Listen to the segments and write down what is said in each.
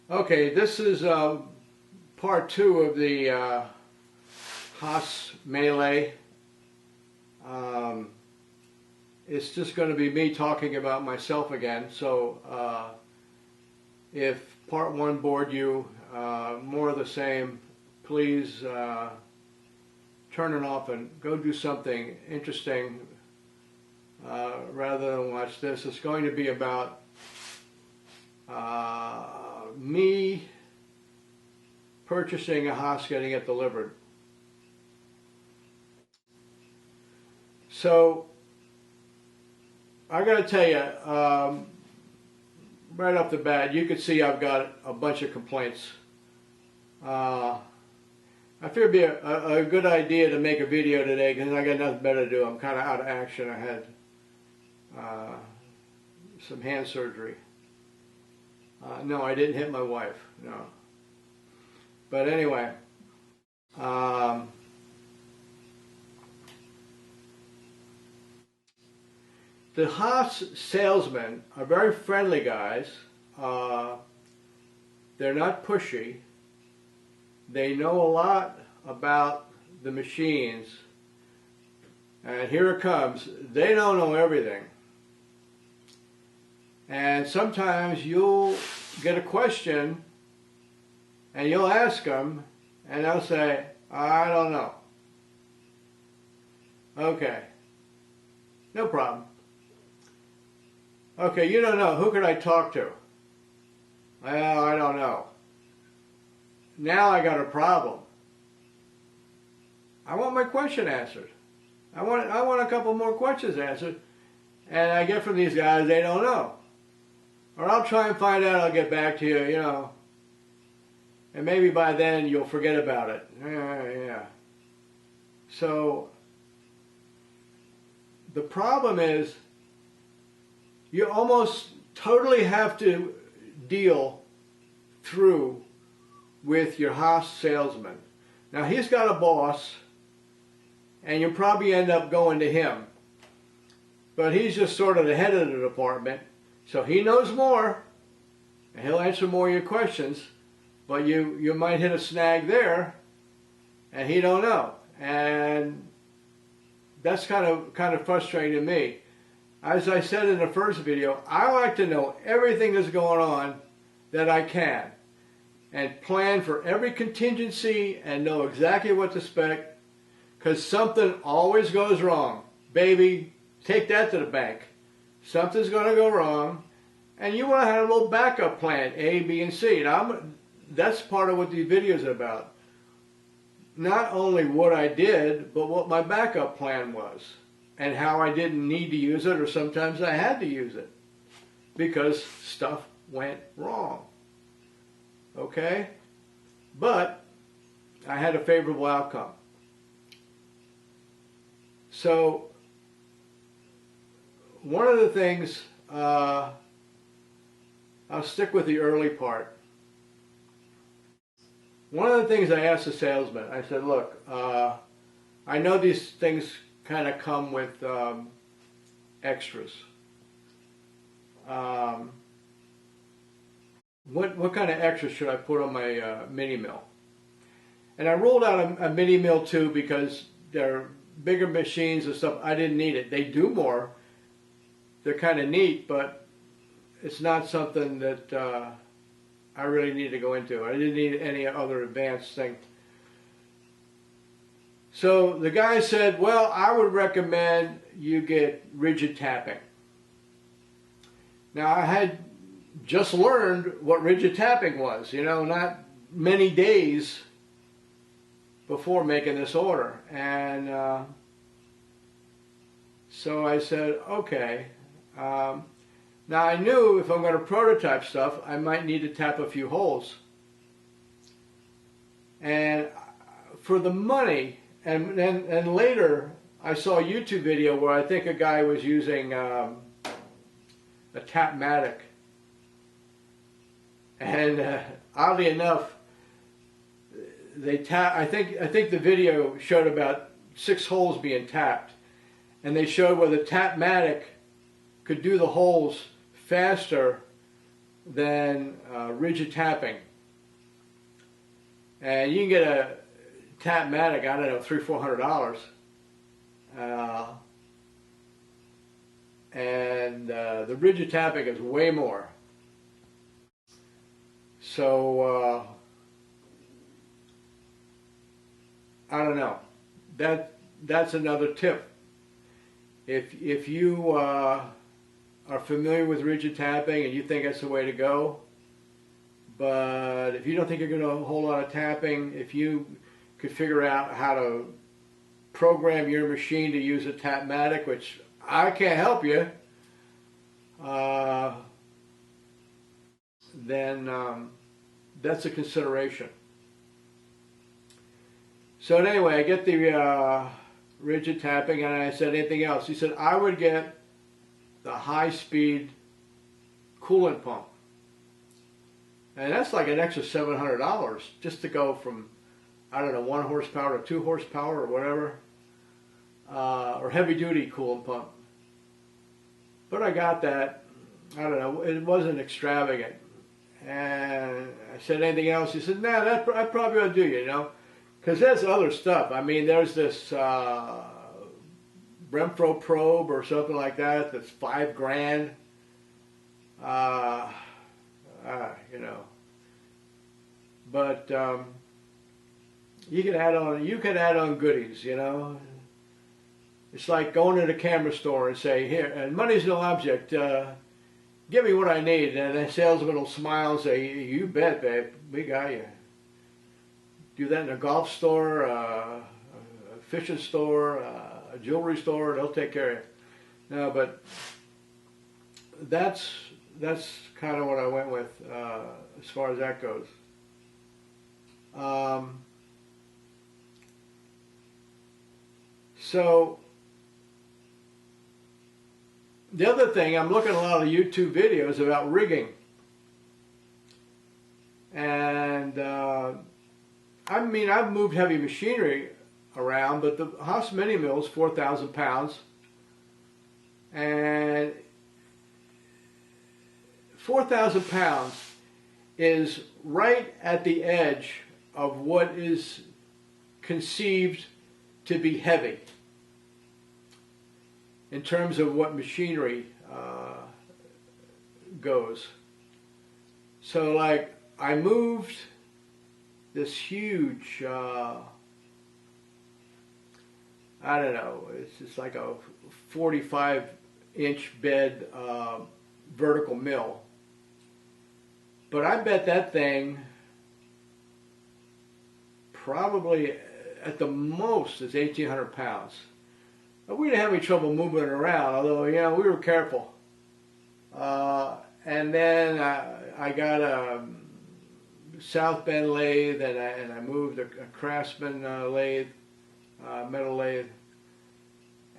Okay, this is part two of the Haas Melee. It's just going to be me talking about myself again. So if part one bored you, more of the same, please turn it off and go do something interesting rather than watch this. It's going to be about me purchasing a Haas, getting it delivered. So I got to tell you, right off the bat, you can see I've got a bunch of complaints. I figured it'd be a good idea to make a video today because I got nothing better to do. I'm kind of out of action. I had some hand surgery. No, I didn't hit my wife. No. But anyway, the Haas salesmen are very friendly guys. They're not pushy. They know a lot about the machines. And here it comes. They don't know everything. And sometimes you'll get a question and you'll ask them and they'll say, I don't know. Okay, no problem. Okay, you don't know. Who could I talk to? Well, I don't know. Now I got a problem. I want my question answered. I want a couple more questions answered. And I get from these guys, they don't know. Or I'll try and find out, I'll get back to you, you know. And maybe by then you'll forget about it. Yeah. So the problem is you almost totally have to deal through with your Haas salesman. Now he's got a boss and you'll probably end up going to him. But he's just sort of the head of the department. So he knows more, and he'll answer more of your questions, but you might hit a snag there, and he don't know. And that's kind of frustrating to me. As I said in the first video, I like to know everything that's going on that I can, and plan for every contingency and know exactly what to expect, because something always goes wrong. Baby, take that to the bank. Something's going to go wrong, and you want to have a little backup plan, A, B, and C. And that's part of what these videos are about. Not only what I did, but what my backup plan was, and how I didn't need to use it, or sometimes I had to use it, because stuff went wrong. Okay? But I had a favorable outcome. So one of the things, I'll stick with the early part. One of the things I asked the salesman, I said, look, I know these things kind of come with extras. What kind of extras should I put on my mini mill? And I ruled out a mini mill too because they're bigger machines and stuff. I didn't need it. They do more. They're kind of neat, but it's not something that I really need to go into. I didn't need any other advanced thing. So the guy said, well, I would recommend you get rigid tapping. Now I had just learned what rigid tapping was, you know, not many days before making this order. And so I said, okay. Now I knew if I'm going to prototype stuff, I might need to tap a few holes. And for the money, and later I saw a YouTube video where I think a guy was using a Tapmatic. And oddly enough, I think the video showed about 6 holes being tapped, and they showed where the Tapmatic could do the holes faster than rigid tapping. And you can get a Tapmatic, I don't know, $300-400. And the rigid tapping is way more. So I don't know. That's another tip. If you are familiar with rigid tapping and you think that's the way to go, but if you don't think you're going to do a whole lot of tapping, if you could figure out how to program your machine to use a Tapmatic, which I can't help you, then that's a consideration. So anyway, I get the rigid tapping, and I said, anything else? He said, I would get the high-speed coolant pump. And that's like an extra $700 just to go from, I don't know, 1 horsepower to 2 horsepower or whatever, or heavy-duty coolant pump. But I got that. I don't know, it wasn't extravagant. And I said, anything else? He said, nah, that probably ought to do, you know. Because there's other stuff. I mean, there's this Bremfro probe or something like that that's $5,000. You know. But you can add on goodies, you know. It's like going to the camera store and say, here, and money's no object. Give me what I need, and the salesman will smile and say, you bet, babe, we got you. Do that in a golf store, a fishing store, a jewelry store, they'll take care of you. No, but that's kind of what I went with as far as that goes. So the other thing, I'm looking at a lot of YouTube videos about rigging. And I mean, I've moved heavy machinery around, but the Haas Mini Mill is 4,000 pounds. And 4,000 pounds is right at the edge of what is conceived to be heavy in terms of what machinery goes. So like I moved this huge, I don't know, it's just like a 45-inch bed vertical mill. But I bet that thing probably at the most is 1,800 pounds. We didn't have any trouble moving it around, although, you know, we were careful. And then I got a South Bend lathe, and I moved a Craftsman lathe, metal lathe.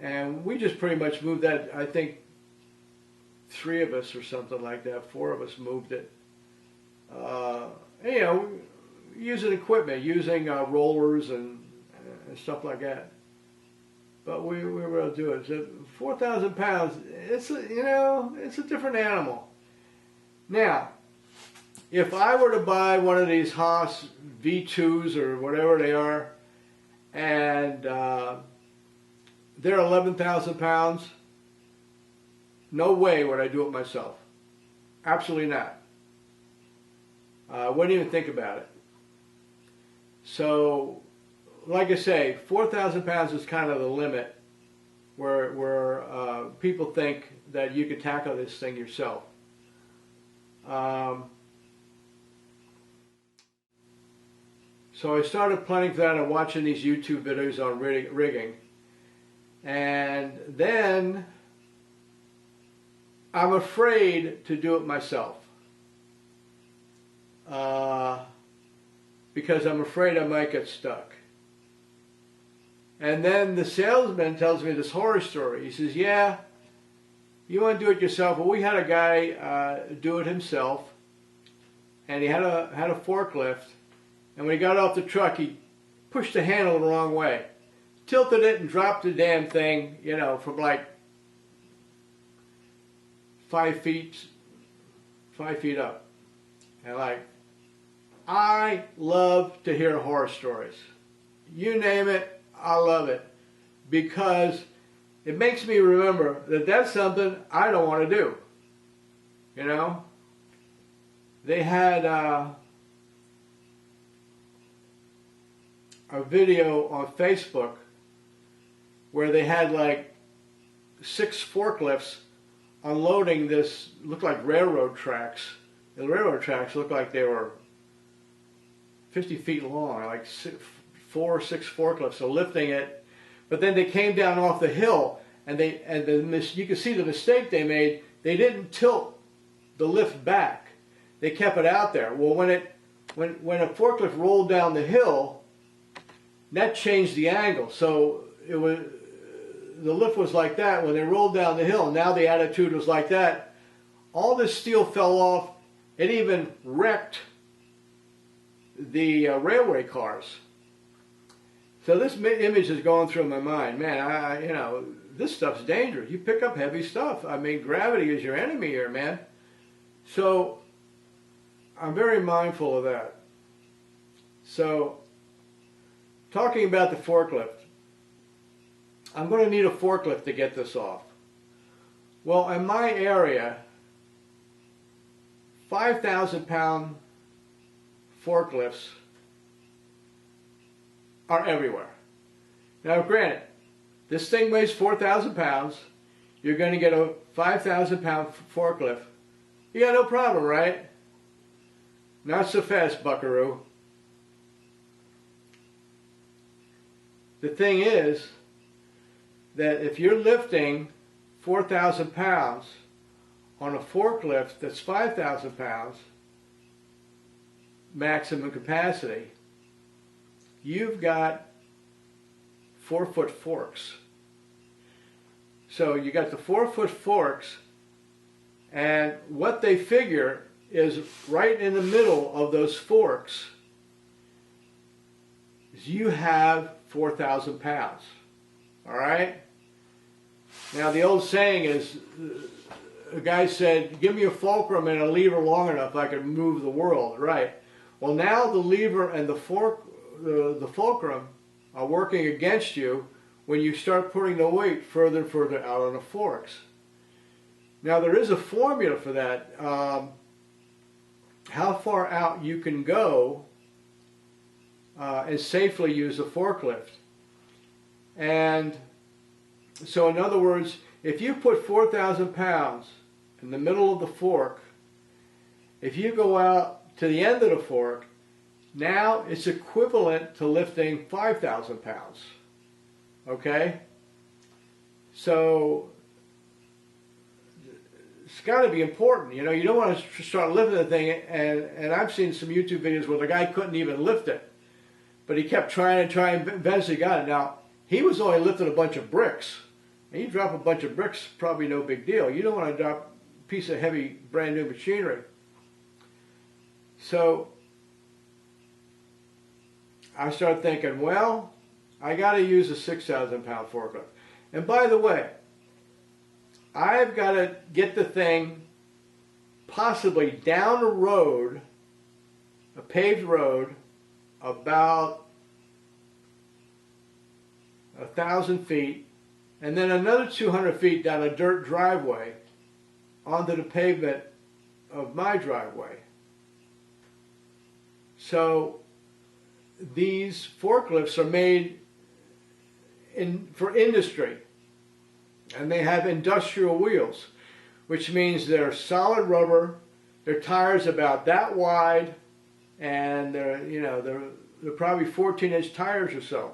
And we just pretty much moved that, I think 3 of us or something like that, 4 of us moved it. You know, using equipment, using rollers and stuff like that. But we were able to do it. So 4,000 pounds, it's a, you know, it's a different animal. Now, if I were to buy one of these Haas V2s or whatever they are, and they're 11,000 pounds, no way would I do it myself. Absolutely not. I wouldn't even think about it. So, like I say, 4,000 pounds is kind of the limit where people think that you could tackle this thing yourself. So I started planning for that and watching these YouTube videos on rigging. And then I'm afraid to do it myself. Because I'm afraid I might get stuck. And then the salesman tells me this horror story. He says, yeah, you want to do it yourself? Well, we had a guy do it himself, and he had a forklift, and when he got off the truck, he pushed the handle the wrong way, tilted it and dropped the damn thing, you know, from like 5 feet, 5 feet up. And like, I love to hear horror stories. You name it, I love it. Because it makes me remember that that's something I don't want to do. You know? They had a video on Facebook where they had like 6 forklifts unloading this, looked like railroad tracks. The railroad tracks looked like they were 50 feet long, like 4 or 6 forklifts are lifting it. But then they came down off the hill, and you can see the mistake they made. They didn't tilt the lift back. They kept it out there. Well, when a forklift rolled down the hill, that changed the angle. So the lift was like that when they rolled down the hill. Now the attitude was like that. All this steel fell off. It even wrecked the railway cars. So this image is going through my mind. Man, you know, this stuff's dangerous. You pick up heavy stuff. I mean, gravity is your enemy here, man. So I'm very mindful of that. So, talking about the forklift, I'm going to need a forklift to get this off. Well, in my area, 5,000-pound forklifts are everywhere. Now, granted, this thing weighs 4,000 pounds. You're going to get a 5,000-pound forklift. You got no problem, right? Not so fast, buckaroo. The thing is that if you're lifting 4,000 pounds on a forklift that's 5,000 pounds, maximum capacity, you've got 4-foot forks. So you got the 4-foot forks, and what they figure is right in the middle of those forks is you have 4,000 pounds. All right? Now the old saying is, a guy said, give me a fulcrum and a lever long enough I could move the world. Right. Well, now the lever and the fulcrum are working against you when you start putting the weight further and further out on the forks. Now there is a formula for that. How far out you can go and safely use a forklift. And so in other words, if you put 4,000 pounds in the middle of the fork, if you go out to the end of the fork, now it's equivalent to lifting 5,000 pounds. Okay? So it's got to be important. You know, you don't want to start lifting the thing, and I've seen some YouTube videos where the guy couldn't even lift it. But he kept trying and trying, eventually got it. Now, he was only lifting a bunch of bricks. And you drop a bunch of bricks, probably no big deal. You don't want to drop a piece of heavy, brand new machinery. So I started thinking, well, I got to use a 6,000-pound forklift. And by the way, I've got to get the thing possibly down a road, a paved road, about 1,000 feet, and then another 200 feet down a dirt driveway onto the pavement of my driveway. So these forklifts are made for industry, and they have industrial wheels, which means they're solid rubber. Their tires about that wide, and they're probably 14-inch tires or so.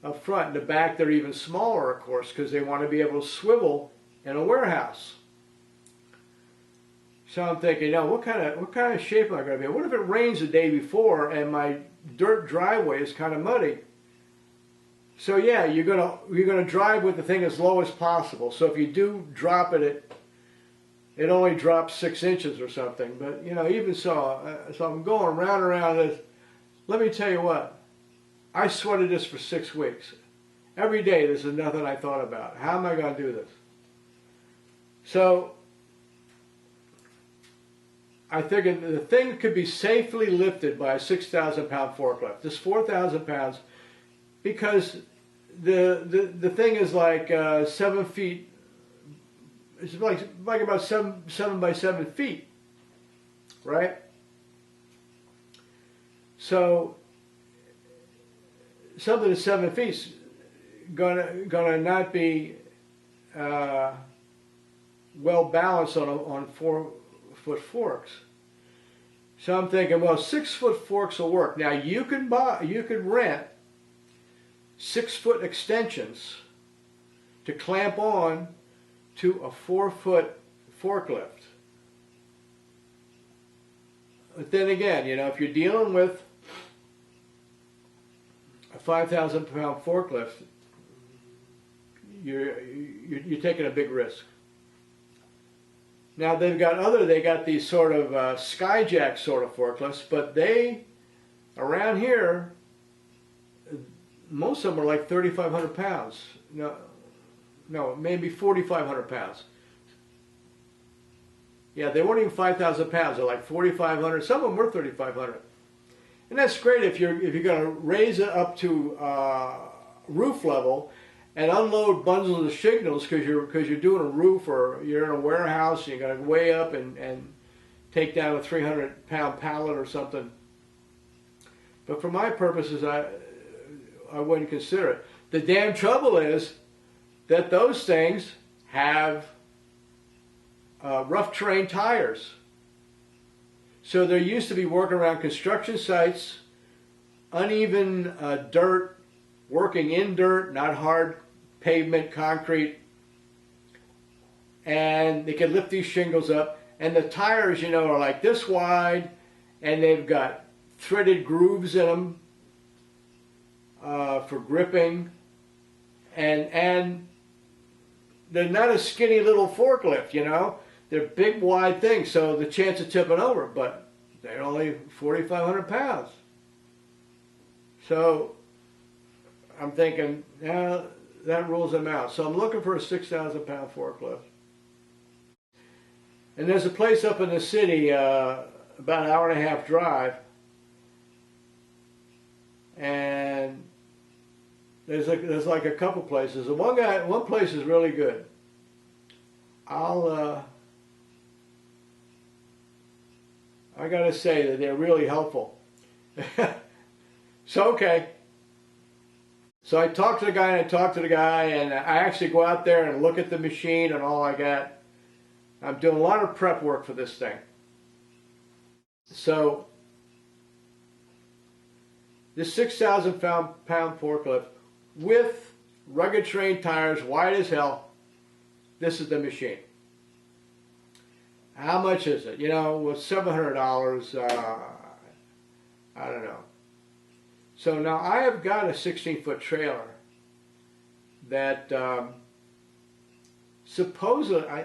Up front. In the back, they're even smaller, of course, because they want to be able to swivel in a warehouse. So I'm thinking, what kind of shape am I going to be in? What if it rains the day before and my dirt driveway is kind of muddy? So yeah, you're gonna drive with the thing as low as possible. So if you do drop it, it only drops 6 inches or something. But even so, so I'm going round and around this. Let me tell you what. I sweated this for 6 weeks. Every day, this is nothing I thought about. How am I going to do this? So I figured the thing could be safely lifted by a 6,000 pound forklift. This 4,000 pounds, because the thing is like 7 feet. It's like about seven by 7 feet, right? So something that's 7 feet is gonna not be well balanced on 4-foot forks. So I'm thinking, well, 6-foot forks will work. Now you can rent 6-foot extensions to clamp on to a 4-foot forklift. But then again, you know, if you're dealing with a 5,000 pound forklift, you're taking a big risk. Now they got these sort of skyjack sort of forklifts, but they, around here, most of them are like 3,500 pounds. No, maybe 4,500 pounds. Yeah, they weren't even 5,000 pounds. They're like 4,500. Some of them were 3,500. And that's great if you're going to raise it up to roof level and unload bundles of shingles because you're doing a roof, or you're in a warehouse and you're going to way up and take down a 300-pound pallet or something. But for my purposes, I wouldn't consider it. The damn trouble is that those things have rough terrain tires. So they're used to be working around construction sites, uneven dirt, working in dirt, not hard pavement, concrete, and they can lift these shingles up. And the tires, you know, are like this wide, and they've got threaded grooves in them for gripping, and they're not a skinny little forklift, you know. They're big, wide things, so the chance of tipping over, but they're only 4,500 pounds. So I'm thinking, yeah, that rules them out. So I'm looking for a 6,000 pound forklift. And there's a place up in the city, about an hour and a half drive, and there's like a couple places. And one place is really good. I gotta say that they're really helpful. So okay. So I talked to the guy and I actually go out there and look at the machine and all I got. I'm doing a lot of prep work for this thing. So this 6,000 pound forklift with rugged terrain tires, wide as hell, this is the machine. How much is it? You know, with $700, I don't know. So now I have got a 16-foot trailer that supposedly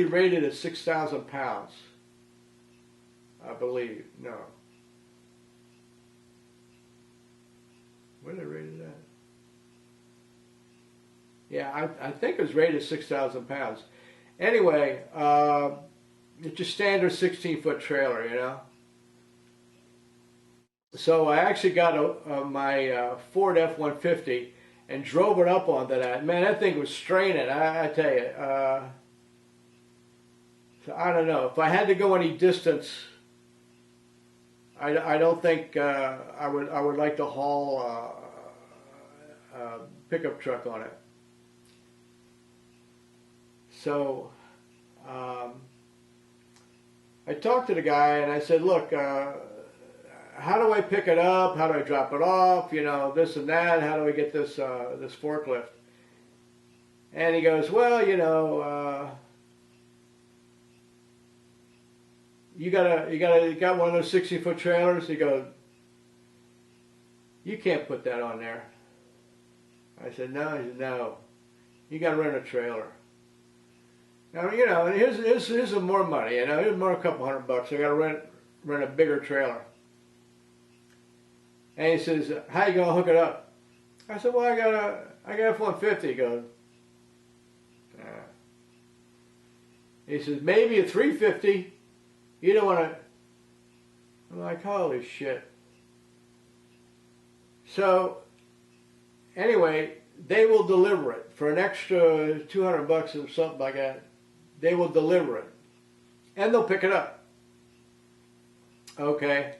rated at 6,000 pounds, I believe. No. What did I rate it at? Yeah, I think it was rated 6,000 pounds. Anyway, it's a standard 16-foot trailer, you know. So I actually got my Ford F-150 and drove it up onto that. Man, that thing was straining, I tell you. So I don't know. If I had to go any distance, I don't think I would like to haul a pickup truck on it. So I talked to the guy and I said, look, how do I pick it up? How do I drop it off? You know, this and that. How do I get this this forklift? And he goes, well, you know, you got one of those 60-foot trailers? He goes, you can't put that on there. I said, no. He said, no, you got to rent a trailer. Now, you know, here's some more money. You know, here's more, a couple $100. I got to rent a bigger trailer. And he says, how you gonna hook it up? I said, well, I got F-150. He goes, He says, maybe a 350. You don't want to. I'm like, holy shit. So, anyway, they will deliver it for an extra $200 or something like that. They will deliver it. And they'll pick it up. Okay.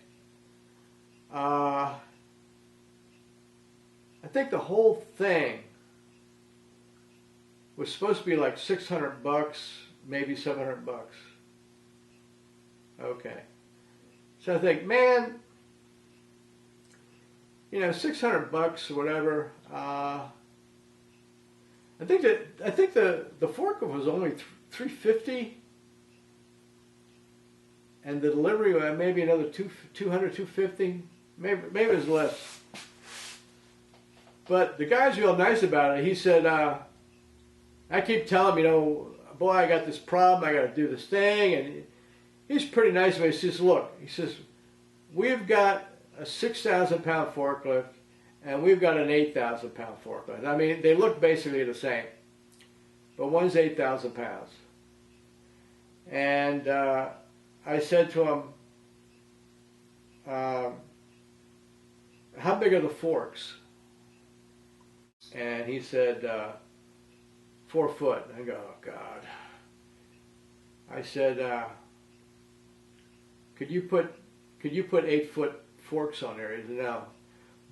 I think the whole thing was supposed to be like $600, maybe $700. Okay. So I think, man, you know, $600 or whatever. I think the forklift was only $350, and the delivery maybe another $200, $250. Maybe it was less. But the guy's real nice about it. He said, I keep telling him, you know, boy, I got this problem. I got to do this thing, and he's pretty nice about it. He says, look, he says, we've got a 6,000-pound forklift, and we've got an 8,000-pound forklift. I mean, they look basically the same, but one's 8,000 pounds. And I said to him, how big are the forks? And he said, 4 foot. I go, oh God. I said, could you put 8-foot forks on there? He said, no.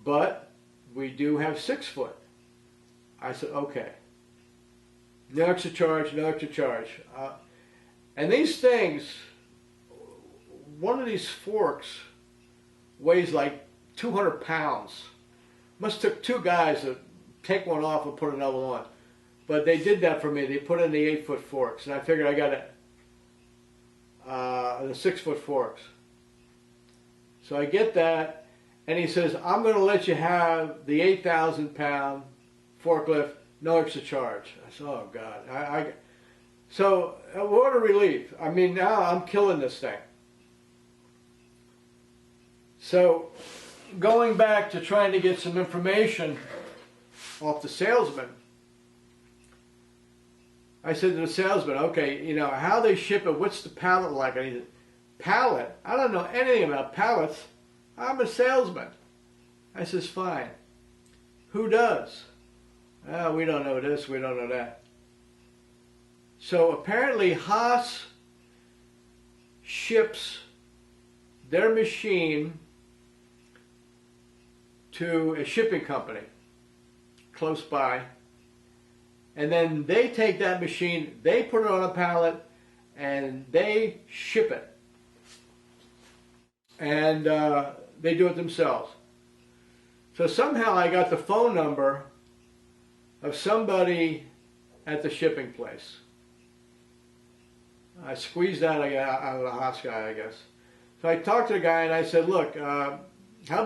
But we do have 6 foot. I said, okay. No extra charge, no extra charge. And these things, one of these forks weighs like 200 pounds. Must took 2 guys to take one off and put another one on. But they did that for me. They put in the 8-foot forks, and I figured I got the 6-foot forks. So I get that, and he says, I'm going to let you have the 8,000-pound forklift, no extra charge. I said, oh God. So what a relief. I mean, now I'm killing this thing. So going back to trying to get some information off the salesman, I said to the salesman, okay, you know, how they ship it, what's the pallet like? And he said, pallet? I don't know anything about pallets. I'm a salesman. I says, fine. Who does? Oh, we don't know this, we don't know that. So apparently Haas ships their machine to a shipping company close by, and then they take that machine, they put it on a pallet, and they ship it. And they do it themselves. So somehow I got the phone number of somebody at the shipping place. I squeezed that out of the Haas guy, I guess. So I talked to the guy and I said, look, how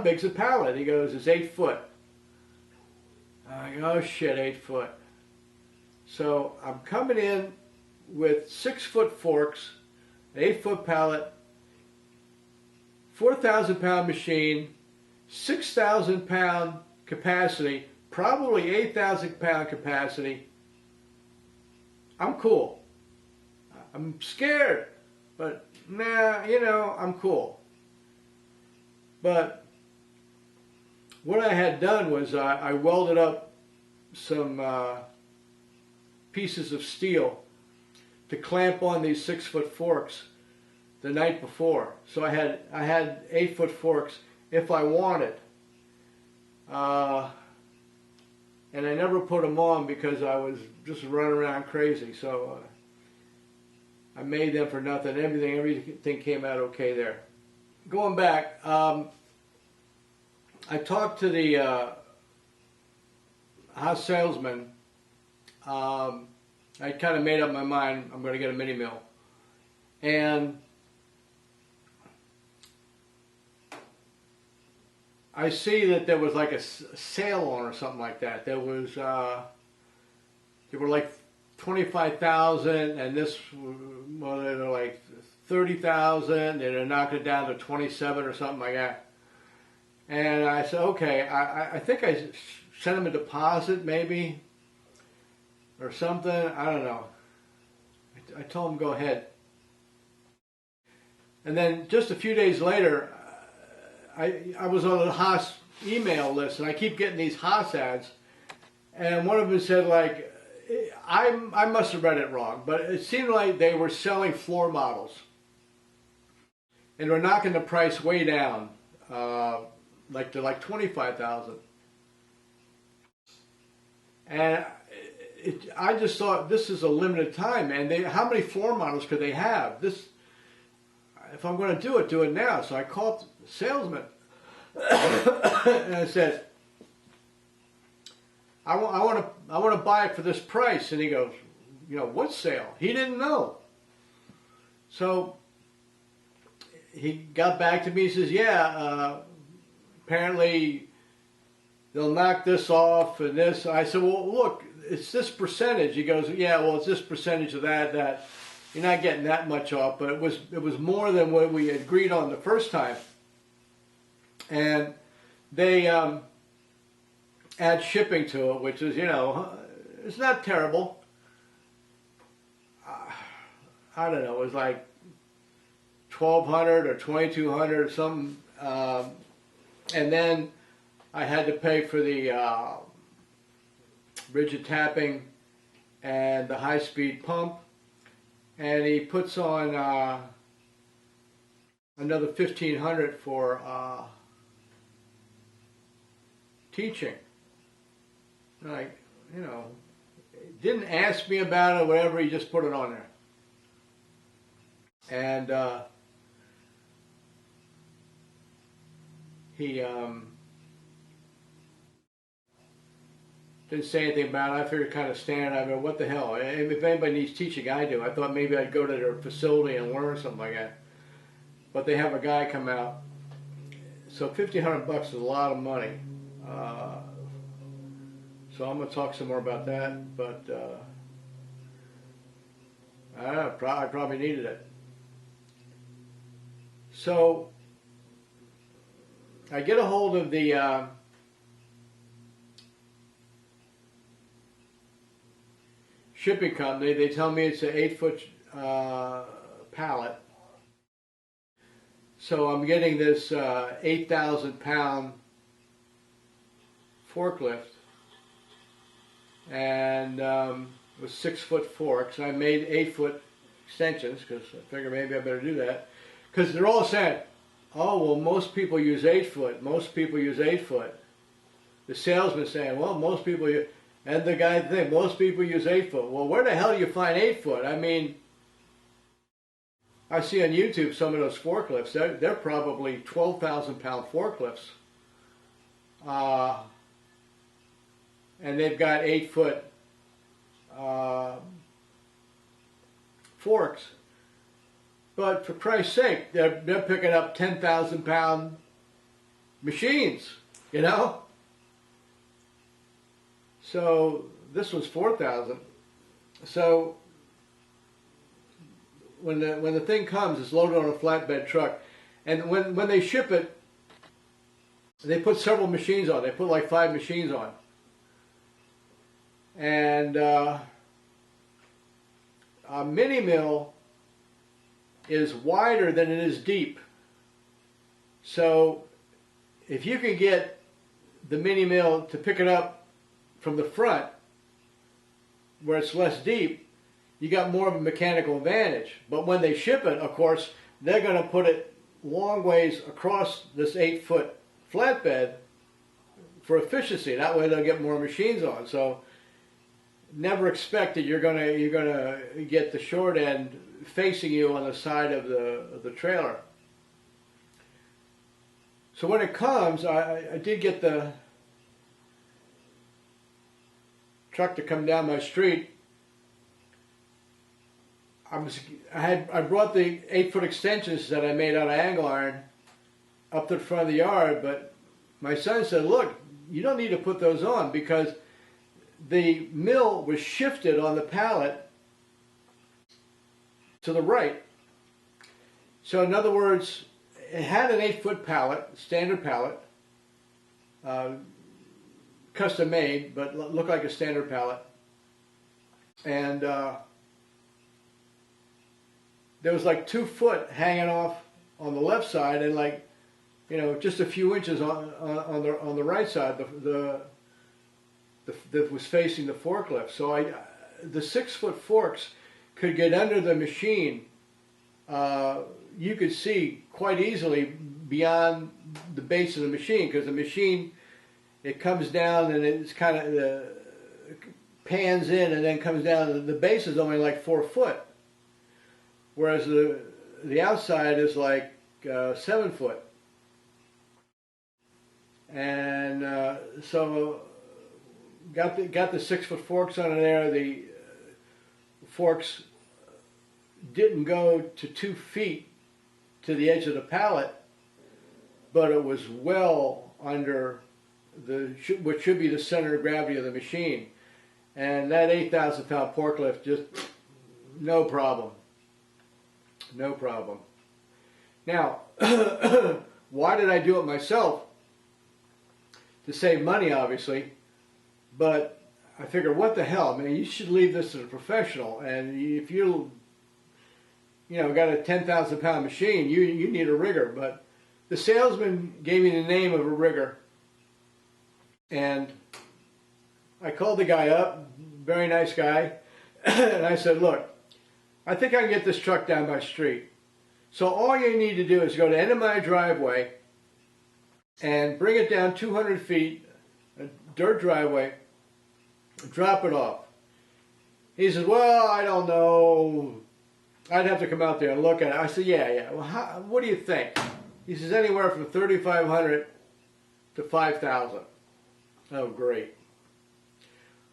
big's a pallet? He goes, it's 8 foot. I go, oh shit, 8 foot. So I'm coming in with 6-foot forks, an 8-foot pallet, 4,000-pound machine, 6,000-pound capacity, probably 8,000-pound capacity. I'm cool. I'm scared, but nah, you know, I'm cool. But what I had done was I welded up some pieces of steel to clamp on these 6-foot forks the night before. So I had 8-foot forks if I wanted. And I never put them on because I was just running around crazy. So I made them for nothing. Everything came out okay there. Going back, I talked to the Haas salesman. I kind of made up my mind I'm going to get a mini mill. And I see that there was like a sale on or something like that. There was, they were like 25,000, and this, well, they were like 30,000. They're knocking it down to 27 or something like that. And I said, okay, I think I sent them a deposit maybe, or something. I don't know. I told him go ahead. And then just a few days later, I was on the Haas email list, and I keep getting these Haas ads. And one of them said, like, I must have read it wrong, but it seemed like they were selling floor models. And we're knocking the price way down, like to like $25,000. And I just thought, this is a limited time, man. How many floor models could they have? If I'm going to do it now. So I called the salesman and I said, I want to buy it for this price. And he goes, what sale? He didn't know. So he got back to me. He says, yeah, apparently they'll knock this off and this. I said, well, look, it's this percentage. He goes, yeah, well, it's this percentage of that. You're not getting that much off, but it was more than what we agreed on the first time. And they add shipping to it, which is, it's not terrible. I don't know, it was like $1,200 or $2,200 or something. And then I had to pay for the rigid tapping and the high-speed pump. And he puts on another $1,500 for teaching. Like, didn't ask me about it or whatever, he just put it on there. And he didn't say anything about it. I figured kind of standard. I mean, what the hell? If anybody needs teaching, I do. I thought maybe I'd go to their facility and learn something like that. But they have a guy come out. So $1,500 is a lot of money. So I'm going to talk some more about that. But I don't know. I probably needed it. So I get a hold of the shipping company. They tell me it's an 8-foot pallet. So I'm getting this 8,000-pound forklift, and with 6-foot forks. I made 8-foot extensions because I figured maybe I better do that. Because they're all saying, oh, well, most people use 8-foot. Most people use 8-foot. The salesman saying, well, most people use... And the guy thinks, most people use 8-foot. Well, where the hell do you find 8-foot? I mean, I see on YouTube some of those forklifts. They're probably 12,000-pound forklifts. And they've got 8-foot forks. But for Christ's sake, they're picking up 10,000-pound machines, So this was 4,000. So when the thing comes, it's loaded on a flatbed truck, and when they ship it, they put several machines on. They put like 5 machines on, and a mini mill is wider than it is deep. So if you can get the mini mill to pick it up from the front where it's less deep, you got more of a mechanical advantage. But when they ship it, of course, they're going to put it long ways across this 8-foot flatbed for efficiency. That way they'll get more machines on. So never expect that you're going to get the short end facing you on the side of the trailer. So when it comes, I did get the truck to come down my street. I brought the 8-foot extensions that I made out of angle iron up to the front of the yard, but my son said, look, you don't need to put those on because the mill was shifted on the pallet to the right. So in other words, it had an 8-foot pallet, standard pallet, custom made, but looked like a standard pallet. And there was like 2 foot hanging off on the left side, and like, you know, just a few inches on the right side, that was facing the forklift. So the 6 foot forks could get under the machine. You could see quite easily beyond the base of the machine, because the machine, it comes down and it's kind of pans in and then comes down, and the base is only like 4 foot, whereas the outside is like 7 foot. And so got the 6 foot forks under there. The forks didn't go to 2 feet to the edge of the pallet, but it was well under what should be the center of gravity of the machine. And that 8,000 pound forklift, just no problem. No problem. Now, why did I do it myself? To save money, obviously, but I figured, what the hell, man, you should leave this to a professional. And if you got a 10,000 pound machine, you need a rigger. But the salesman gave me the name of a rigger, and I called the guy up, very nice guy, and I said, look, I think I can get this truck down my street. So all you need to do is go to the end of my driveway and bring it down 200 feet, a dirt driveway, drop it off. He says, well, I don't know. I'd have to come out there and look at it. I said, yeah. Well, what do you think? He says, anywhere from $3,500 to $5,000. Oh, great.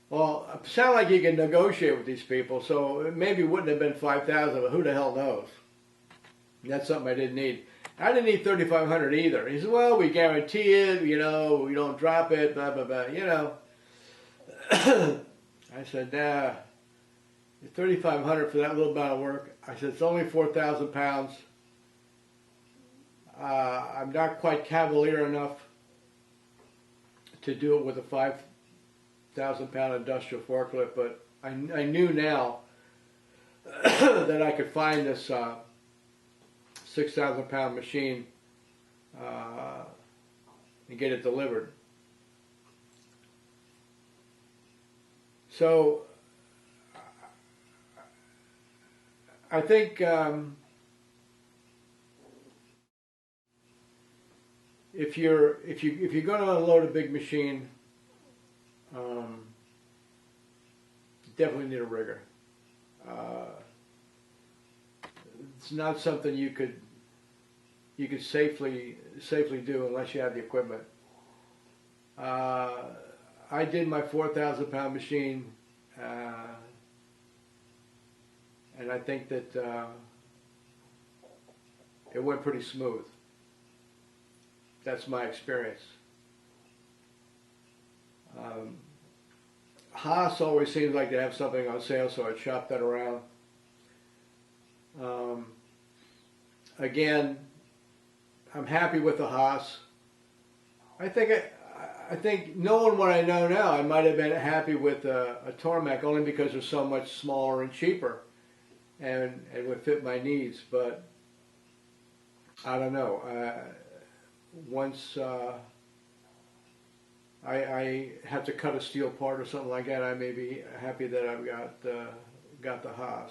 Well, it sounds like you can negotiate with these people, so it maybe wouldn't have been $5,000, but who the hell knows? And that's something I didn't need. I didn't need $3,500 either. He said, well, we guarantee it, we don't drop it, blah, blah, blah, I said, nah, $3,500 for that little amount of work. I said, it's only 4,000 pounds. I'm not quite cavalier enough to do it with a 5,000 pound industrial forklift, but I knew now that I could find this 6,000 pound machine and get it delivered. So I think if you're going to unload a big machine, you definitely need a rigger. It's not something you could safely do unless you have the equipment. I did my 4,000 pound machine, and I think that it went pretty smooth. That's my experience. Haas always seems like they have something on sale, so I shopped that around. Again, I'm happy with the Haas. I think knowing what I know now, I might have been happy with a Tormek, only because they're so much smaller and cheaper, and would fit my needs. But I don't know. Once I have to cut a steel part or something like that, I may be happy that I've got the Haas.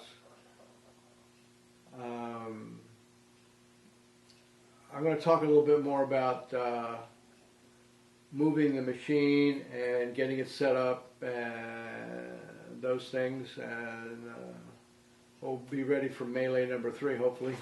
I'm going to talk a little bit more about moving the machine and getting it set up and those things, and we'll be ready for Melee number 3 hopefully.